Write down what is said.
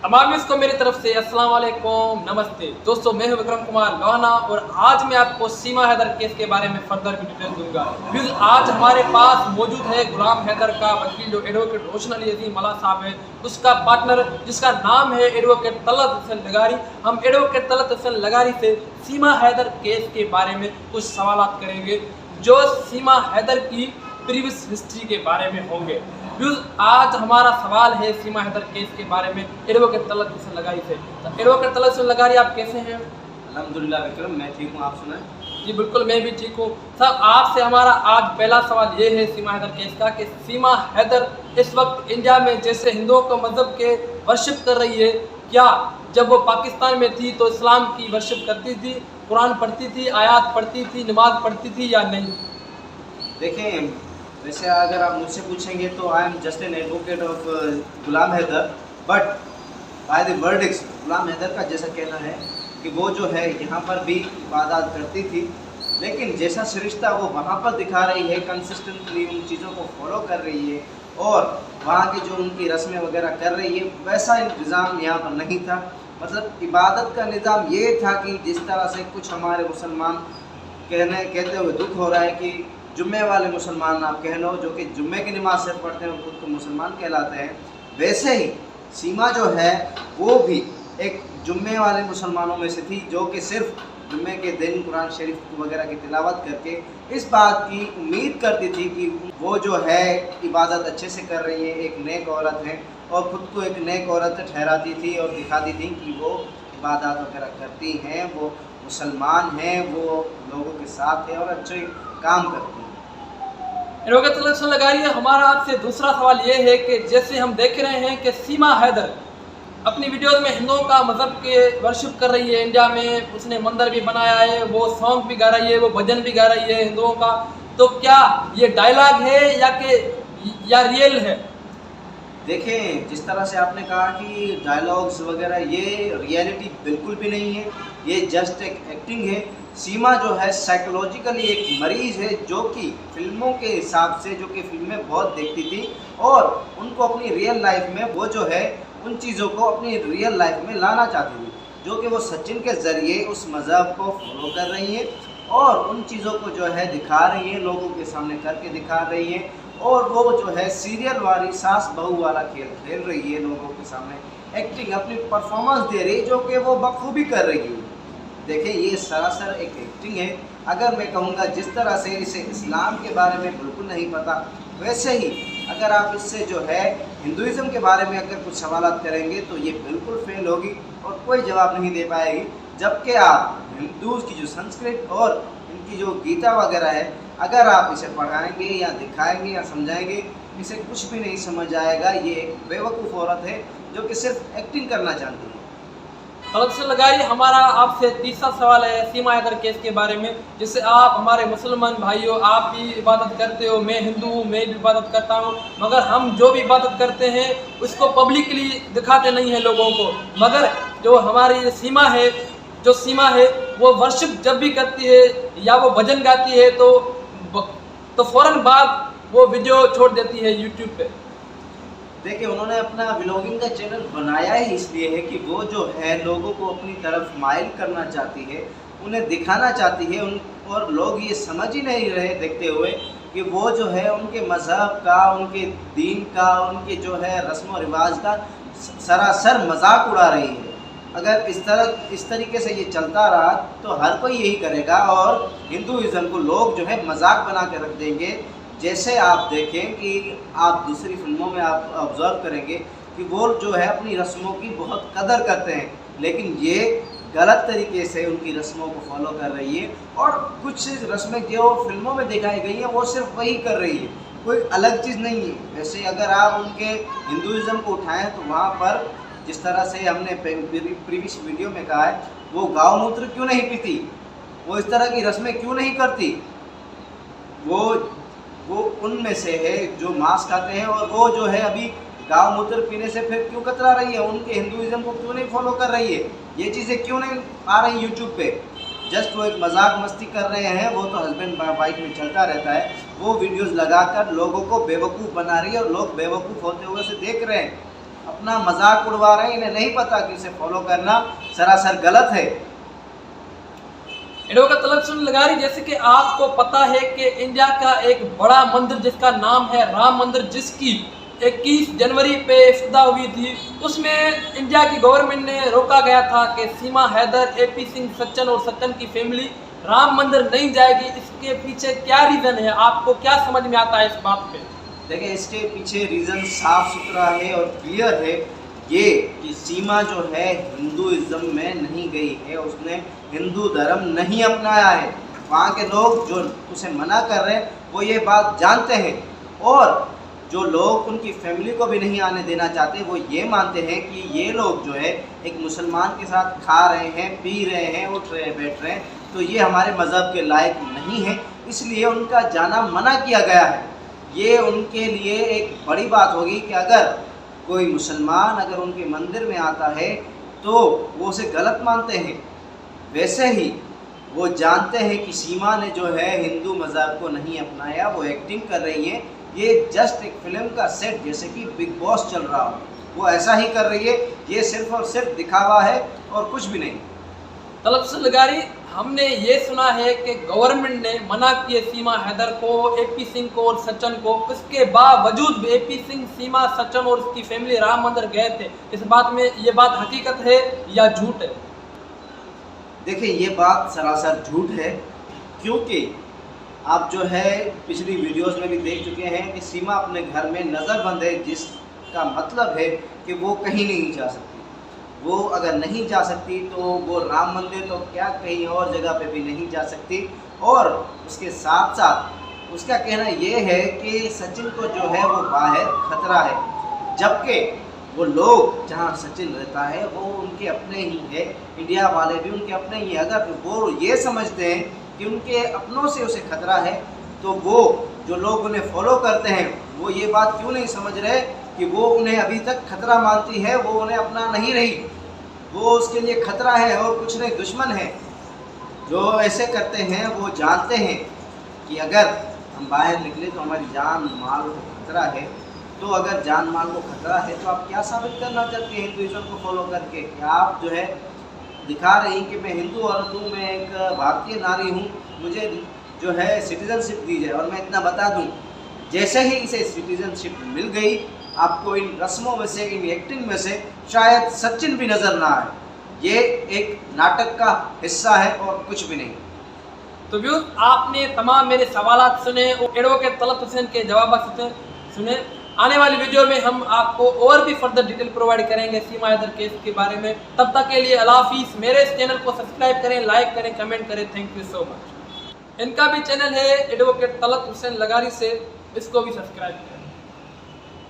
तमाम को मेरी तरफ से अस्सलाम वालेकुम, नमस्ते दोस्तों। मैं हूं विक्रम कुमार लोहाना और आज मैं आपको सीमा हैदर केस के बारे में फर्दर की डिटेल दूंगा। प्लीज आज हमारे पास मौजूद है गुलाम हैदर का वकील जो एडवोकेट रोशन अली अजीम मला साहब है, उसका पार्टनर जिसका नाम है एडवोकेट तलत हसन लगारी। हम एडवोकेट तलत हसन लगारी से सीमा हैदर केस के बारे में कुछ सवाल करेंगे जो सीमा हैदर की प्रीवियस हिस्ट्री के बारे में होंगे। आज हमारा सवाल है सीमा हैदर केस के बारे में एडवोकेट तलत हसन लगारी से। तो एडवोकेट तलत हसन लगारी, आप कैसे हैं? अल्हम्दुलिल्लाह विक्रम, मैं ठीक हूँ, आप सुनाएं। जी बिल्कुल, मैं भी ठीक हूँ। सर, आपसे हमारा आज पहला सवाल ये है सीमा हैदर केस का कि सीमा हैदर इस वक्त इंडिया में जैसे हिंदुओं को मजहब के वर्शिप कर रही है, क्या जब वो पाकिस्तान में थी तो इस्लाम की वर्शिप करती थी, कुरान पढ़ती थी, आयात पढ़ती थी, नमाज पढ़ती थी या नहीं? देखें, वैसे अगर आप मुझसे पूछेंगे तो I am just an advocate of Ghulam Haider, but by the verdicts Ghulam Haider का जैसा कहना है कि वो जो है यहाँ पर भी इबादत करती थी, लेकिन जैसा सरिश्ता वो वहाँ पर दिखा रही है, कंसिस्टेंटली उन चीज़ों को फॉलो कर रही है और वहाँ की जो उनकी रस्में वगैरह कर रही है, वैसा इंतज़ाम यहाँ पर नहीं था। मतलब इबादत का निज़ाम ये था कि जिस तरह से कुछ हमारे मुसलमान कहते हुए दुख हो रहा है कि जुम्मे वाले मुसलमान आप कह लो, जो कि जुम्मे की नमाज सिर्फ पढ़ते हैं, खुद को मुसलमान कहलाते हैं, वैसे ही सीमा जो है वो भी एक जुम्मे वाले मुसलमानों में से थी, जो कि सिर्फ जुम्मे के दिन कुरान शरीफ वगैरह की तिलावत करके इस बात की उम्मीद करती थी कि वो जो है इबादत अच्छे से कर रही है, एक नेक औरत है, और ख़ुद को एक नेक औरत ठहराती थी और दिखाती थी कि वो इबादत वगैरह करती हैं, वो मुसलमान हैं, वो लोगों के साथ है और अच्छे काम करती हैं। एडवोकेट तलत हसन लगारी, हमारा आपसे दूसरा सवाल ये है कि जैसे हम देख रहे हैं कि सीमा हैदर अपनी वीडियोस में हिंदुओं का मजहब के वर्शिप कर रही है इंडिया में, उसने मंदिर भी बनाया है, वो सॉन्ग भी गा रही है, वो भजन भी गा रही है हिंदुओं का, तो क्या ये डायलॉग है या रियल है? देखें, जिस तरह से आपने कहा कि डायलॉग्स वगैरह, ये रियलिटी बिल्कुल भी नहीं है, ये जस्ट एक एक्टिंग है। सीमा जो है साइकोलॉजिकली एक मरीज़ है, जो कि फिल्मों के हिसाब से, जो कि फिल्में बहुत देखती थी और उनको अपनी रियल लाइफ में वो जो है उन चीज़ों को अपनी रियल लाइफ में लाना चाहती थी, जो कि वो सचिन के ज़रिए उस मज़हब को फॉलो कर रही है और उन चीज़ों को जो है दिखा रही है, लोगों के सामने करके दिखा रही है, और वो जो है सीरियल वाली सास बहू वाला खेल खेल रही है, लोगों के सामने एक्टिंग अपनी परफॉर्मेंस दे रही है, जो कि वो बखूबी कर रही है। देखिए, ये सरासर एक एक्टिंग है। अगर मैं कहूँगा जिस तरह से इसे इस्लाम के बारे में बिल्कुल नहीं पता, वैसे ही अगर आप इससे जो है हिंदुइज़्म के बारे में अगर कुछ सवाल करेंगे तो ये बिल्कुल फेल होगी और कोई जवाब नहीं दे पाएगी। जबकि आप हिंदूज़ की जो संस्कृत और इनकी जो गीता वगैरह है, अगर आप इसे पढ़ाएंगे या दिखाएंगे या समझाएंगे, इसे कुछ भी नहीं समझ आएगा। ये एक बेवकूफ़ औरत है जो कि सिर्फ एक्टिंग करना चाहती है। तलत हसन लगारी, हमारा आपसे तीसरा सवाल है सीमा हैदर केस के बारे में। जिससे आप हमारे मुसलमान भाइयों, आप भी इबादत करते हो, मैं हिंदू हूँ, मैं भी इबादत करता हूँ, मगर हम जो भी इबादत करते हैं उसको पब्लिकली दिखाते नहीं हैं लोगों को। मगर जो हमारी सीमा है वो वर्शिप जब भी करती है या वो भजन गाती है तो फ़ौरन बाद वो वीडियो छोड़ देती है यूट्यूब पे। देखिए, उन्होंने अपना व्लॉगिंग का चैनल बनाया ही इसलिए है कि वो जो है लोगों को अपनी तरफ माइल करना चाहती है, उन्हें दिखाना चाहती है और लोग ये समझ ही नहीं रहे देखते हुए कि वो जो है उनके मज़हब का, उनके दीन का, उनके जो है रस्म व रिवाज का सरासर मजाक उड़ा रही है। अगर इस तरीके से ये चलता रहा तो हर कोई यही करेगा और हिंदुइज़्म को लोग जो है मजाक बना के रख देंगे। जैसे आप देखें कि आप दूसरी फिल्मों में आप ऑब्ज़र्व करेंगे कि वो जो है अपनी रस्मों की बहुत कदर करते हैं, लेकिन ये गलत तरीके से उनकी रस्मों को फॉलो कर रही है और कुछ रस्में जो फिल्मों में दिखाई गई हैं वो सिर्फ वही कर रही है, कोई अलग चीज़ नहीं है। वैसे अगर आप उनके हिंदुइज़्म को उठाएँ तो वहाँ पर जिस तरह से हमने प्रीवियस वीडियो में कहा है, वो गाय मूत्र क्यों नहीं पीती, वो इस तरह की रस्में क्यों नहीं करती, वो उनमें से है जो मांस खाते हैं, और वो जो है अभी गाय मूत्र पीने से फिर क्यों कतरा रही है, उनके हिंदुइज़्म को क्यों नहीं फॉलो कर रही है, ये चीज़ें क्यों नहीं आ रही यूट्यूब पे। जस्ट वो एक मजाक मस्ती कर रहे हैं, वो तो हस्बैंड वाइफ में चलता रहता है, वो वीडियोस लगाकर लोगों को बेवकूफ़ बना रही है और लोग बेवकूफ़ होते हुए उसे देख रहे हैं। अपना मजाक उड़वा रहे हैं, इन्हें नहीं पता कि इसे फॉलो करना सरासर गलत है। एडवोकेट तलतहुसैन लगारी, जैसे कि आपको पता है कि इंडिया का एक बड़ा मंदिर जिसका नाम है राम मंदिर, जिसकी 21 जनवरी पे इफ्तिताह हुई थी, उसमें इंडिया की गवर्नमेंट ने रोका गया था कि सीमा हैदर, AP सिंह, सचिन और सचिन की फैमिली राम मंदिर नहीं जाएगी। इसके पीछे क्या रीज़न है, आपको क्या समझ में आता है इस बात पे? देखिए, इसके पीछे रीज़न साफ सुथरा है और क्लियर है, ये कि सीमा जो है हिंदुइज्म में नहीं गई है, उसने हिंदू धर्म नहीं अपनाया है। वहाँ के लोग जो उसे मना कर रहे हैं वो ये बात जानते हैं, और जो लोग उनकी फैमिली को भी नहीं आने देना चाहते वो ये मानते हैं कि ये लोग जो है एक मुसलमान के साथ खा रहे हैं, पी रहे हैं, उठ रहे हैं, बैठ रहे हैं, तो ये हमारे मज़हब के लायक नहीं है, इसलिए उनका जाना मना किया गया है। ये उनके लिए एक बड़ी बात होगी कि अगर कोई मुसलमान अगर उनके मंदिर में आता है तो वो उसे गलत मानते हैं। वैसे ही वो जानते हैं कि सीमा ने जो है हिंदू मज़हब को नहीं अपनाया, वो एक्टिंग कर रही है, ये जस्ट एक फिल्म का सेट, जैसे कि बिग बॉस चल रहा हो, वो ऐसा ही कर रही है। ये सिर्फ और सिर्फ दिखावा है और कुछ भी नहीं। तलतहुसैन लगारी, हमने ये सुना है कि गवर्नमेंट ने मना किए सीमा हैदर को, AP सिंह को और सचिन को, उसके बावजूद AP सिंह, सीमा, सचिन और उसकी फैमिली राम मंदिर गए थे। इस बात में ये बात हकीकत है या झूठ है? देखिए, ये बात सरासर झूठ है, क्योंकि आप जो है पिछली वीडियोस में भी देख चुके हैं कि सीमा अपने घर में नज़रबंद है, जिसका मतलब है कि वो कहीं नहीं जा सकती। वो अगर नहीं जा सकती तो वो राम मंदिर तो क्या कहीं और जगह पे भी नहीं जा सकती। और उसके साथ साथ उसका कहना ये है कि सचिन को जो है वो बाहर खतरा है, जबकि वो लोग जहाँ सचिन रहता है वो उनके अपने ही है, इंडिया वाले भी उनके अपने ही है। अगर वो ये समझते हैं कि उनके अपनों से उसे खतरा है, तो वो जो लोग उन्हें फॉलो करते हैं वो ये बात क्यों नहीं समझ रहे कि वो उन्हें अभी तक खतरा मानती है, वो उन्हें अपना नहीं रही, वो उसके लिए खतरा है और कुछ नहीं, दुश्मन है। जो ऐसे करते हैं वो जानते हैं कि अगर हम बाहर निकले तो हमारी जान माल को खतरा है। तो अगर जान माल को खतरा है तो आप क्या साबित करना चाहते हैं हिंदुइज्म को फॉलो करके? कि आप जो है दिखा रही कि मैं हिंदू औरत हूँ, मैं एक भारतीय नारी हूँ, मुझे जो है सिटीजनशिप दी जाए। और मैं इतना बता दूँ, जैसे ही इसे सिटीजनशिप मिल गई, आपको इन रस्मों में से, इन एक्टिंग में से शायद सचिन भी नज़र ना आए। ये एक नाटक का हिस्सा है और कुछ भी नहीं। तो व्यूअर्स, आपने तमाम मेरे सवालात सुने और एडवोकेट तलतहुसैन के जवाब सुने। आने वाली वीडियो में हम आपको और भी फर्दर डिटेल प्रोवाइड करेंगे सीमा हैदर केस के बारे में। तब तक के लिए अल्लाह हाफिज़। मेरे इस चैनल को सब्सक्राइब करें, लाइक करें, कमेंट करें। Thank you so much. इनका भी चैनल है एडवोकेट तलतहुसैन लगारी से, इसको भी सब्सक्राइब करें।